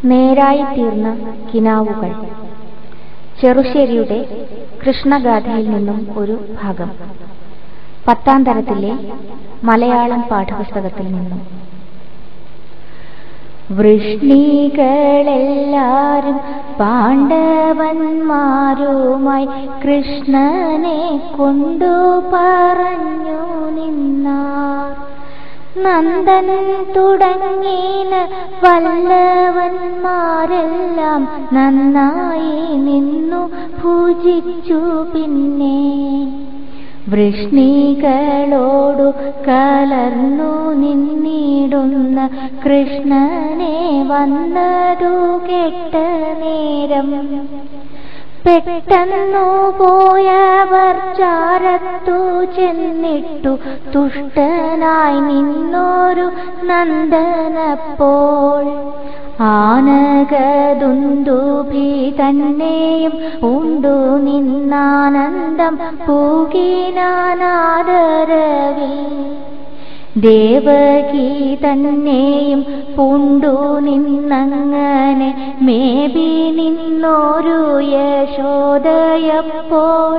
നേരായിത്തീർന്ന കിനാവുകൾ. ചെറുശ്ശേരിയുടെ കൃഷ്ണഗാഥയിൽ നിന്നും ഒരു ഭാഗം. 10ാം തരത്തിലെ മലയാളം പാഠപുസ്തകത്തിൽ നിന്നും. വൃഷ്ണികളെല്ലാരും പാണ്ഡവന്മാരുമായി കൃഷ്ണനെ കൊണ്ടു പറഞ്ഞു നിന്നാർ. നന്ദൻ തുടങ്ങിന വല്ലവന്മാരെല്ലാം നന്നായി നിന്നു പൂജിച്ചു. പിന്നെ വൃഷ്ണികളോടു കലർന്നു നിന്നിടുന്ന കൃഷ്ണനെ വന്നതു കേട്ട നേരം പെട്ടെന്നു പോയവർ ചാരത്തു ചെന്നിട്ടു തുഷ്ടനായി നിന്നോരു നന്ദനപ്പോൾ ആനകദുന്ദുഭി തന്നെയും ഉണ്ടു നിന്നാനന്ദം പൂകിനാനാദരവിൽ. ദേവകി തന്നെയും പൂണ്ടു നിന്നങ്ങനെ മേബി നിന്നോരു യശോദയപ്പോൾ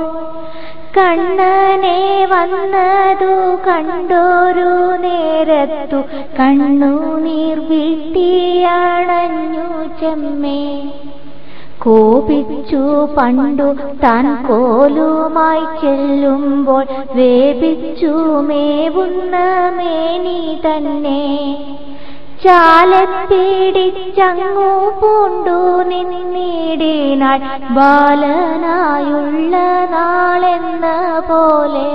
കണ്ണനെ വന്നതു കണ്ടോരു നേരത്തു കണ്ണുനീർ വീട്ടിയണഞ്ഞു ചെമ്മേ. കോപിച്ചു പണ്ടു താൻ കോലുമായി ചെല്ലുമ്പോൾ വേപിച്ചു മേവുന്ന മേനി തന്നെ ചാലപ്പിടിച്ചങ്ങു പൂണ്ടു നിന്നിടിനാൾ ബാലനായുള്ള നാളെന്ന പോലെ.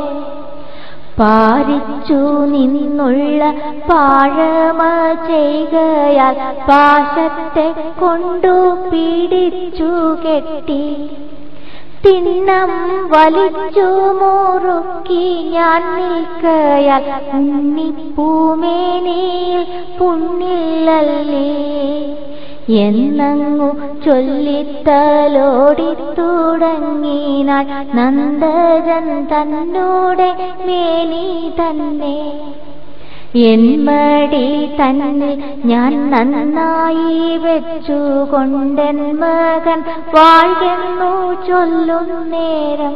പാരിച്ചു നിന്നുള്ള പാഴമ ചെയ്കയാൽ പാശത്തെ കൊണ്ടു പിടിച്ചു കെട്ടി തിണ്ണം വലിച്ചു മുറുക്കി ഞാൻ നിൽക്കയാൽ ഉണ്ണിപ്പൂമേനിയിൽ പുണ്ണില്ലല്ലേ എന്നങ്ങു ചൊല്ലിത്തലോടിത്തുടങ്ങിനാൾ നന്ദജൻ തന്നോടെ മേനി തന്നെ. എന്മടി തന്നിൽ ഞാൻ നന്നായി വെച്ചുകൊണ്ടെൻ മകൻ വാഴ്കെന്നു ചൊല്ലുന്നേരം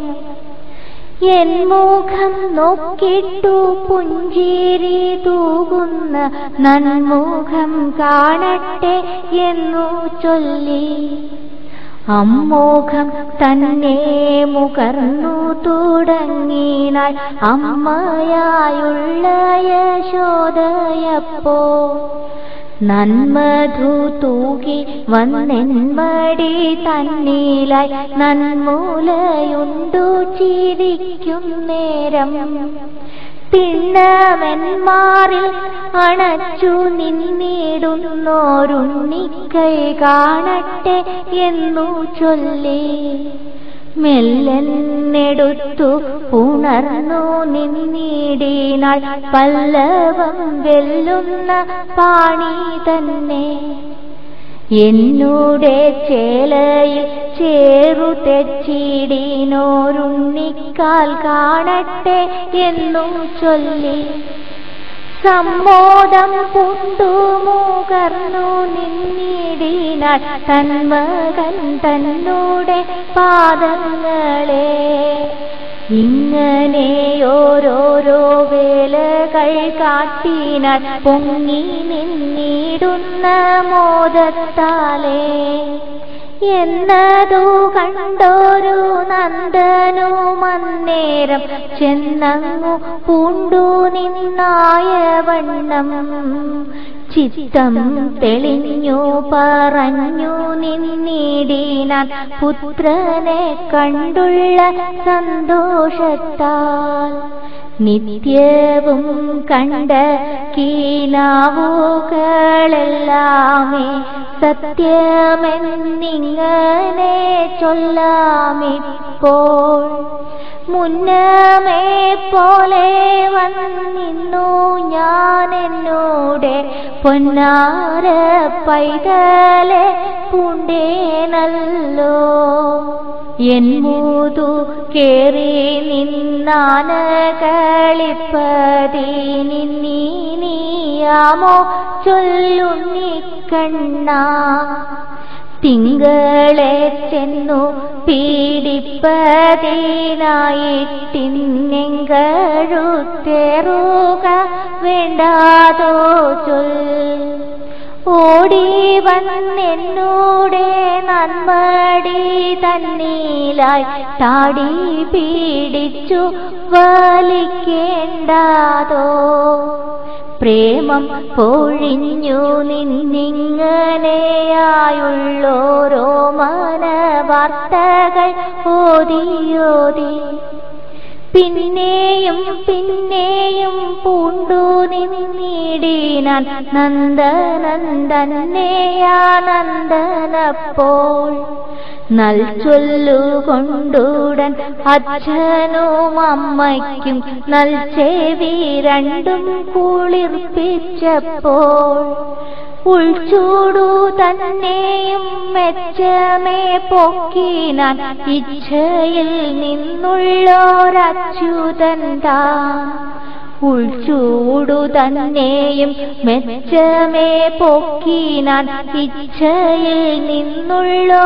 എൻ മുഖം നോക്കിട്ടു പുഞ്ചിരി തൂകുന്ന നന്മുഖം കാണട്ടെ എന്നു ചൊല്ലി അമ്മോഖം തന്നെ മുകർന്നു തുടങ്ങിനാൾ അമ്മയായുള്ള യശോദയപ്പോ. നന്മധു തൂകി വന്നെന്മടി തന്നിലായി നന്മൂലയുണ്ടു ചിരിക്കും നേരം തിണ്ണമെന്മാറിൽ അണച്ചു നിന്നിടുന്നോരുണ്ണിക്കൈ കാണട്ടെ എന്നു ചൊല്ലി മെല്ലെന്നെടുത്തു പുണർന്നു നിന്നിടിനാൾ പല്ലവം വെല്ലുന്ന പാണി തന്നെ. എന്നോടെ ചേലയിൽ ചേറു തെച്ചിടിനോരുണ്ണിക്കാൽ കാണട്ടെ എന്നു ചൊല്ലി സമ്മോദം പൂണ്ടു മുകർന്നു നിന്നിടിനാൾ തന്മകൻ തന്നോടെ പാദങ്ങളെ. ഇങ്ങനെ ഓരോരോ വേലകൾ കാട്ടിനാൾ പൊങ്ങി നിന്നിടുന്ന മോദത്താലേ. എന്നതു കണ്ടോരു നന്ദനുമന്നേരം ചെന്നങ്ങു പൂണ്ടു നിന്നായ വണ്ണം ചിത്തം തെളിഞ്ഞു പറഞ്ഞു നിന്നിടിനാൻ പുത്രനെ കണ്ടുള്ള സന്തോഷത്താൽ. നിത്യവും കണ്ട കീനാവുകളെല്ലാമേ സത്യമെന്നിങ്ങനെ ചൊല്ലാമിപ്പോൾ. മുന്നമേ പോലെ വന്നിന്നു ഞാൻ എന്നോടെ പൊന്നാര പൈതലെ പൂണ്ടേനല്ലോ. എന്മൂതു കേറി നിന്നാന കളിപ്പതി നിന്നീനിയാമോ ചൊല്ലുണ്ണിക്കണ്ണ തിങ്കളെ ചെന്നു പീഡിപ്പതിനായിട്ടിന്നെങ്കഴുത്തേറുക വേണ്ടാതോ ചൊൽ ഓടി വന്നെന്നൂടെ നന്മടി തന്നീലായി താടി പീഡിച്ചു വലിക്കേണ്ടാതോ പ്രേമം പൊഴിഞ്ഞു നിന്നിങ്ങനെയായുള്ളോരോ മനവാർത്തകൾ ഓതിയോതി പിന്നെയും പിന്നെയും പൂണ്ടു നിന്നിടിനാൻ നന്ദനന്ദനെയാനന്ദനപ്പോൾ നൽചൊല്ലുകൊണ്ടുടൻ അച്ഛനും അമ്മയ്ക്കും നൽചെവി രണ്ടും കുളിർപ്പിച്ചപ്പോൾ ഉൾച്ചൂടു തന്നെയും മെച്ചമേ പൊക്കിനാൻ ഇച്ഛയിൽ നിന്നുള്ളോരച്യുതൻ താൻ ഉൾച്ചൂടു തന്നെയും മെച്ചമേ പൊക്കിനാൻ ഇച്ഛയിൽ നിന്നുള്ളോ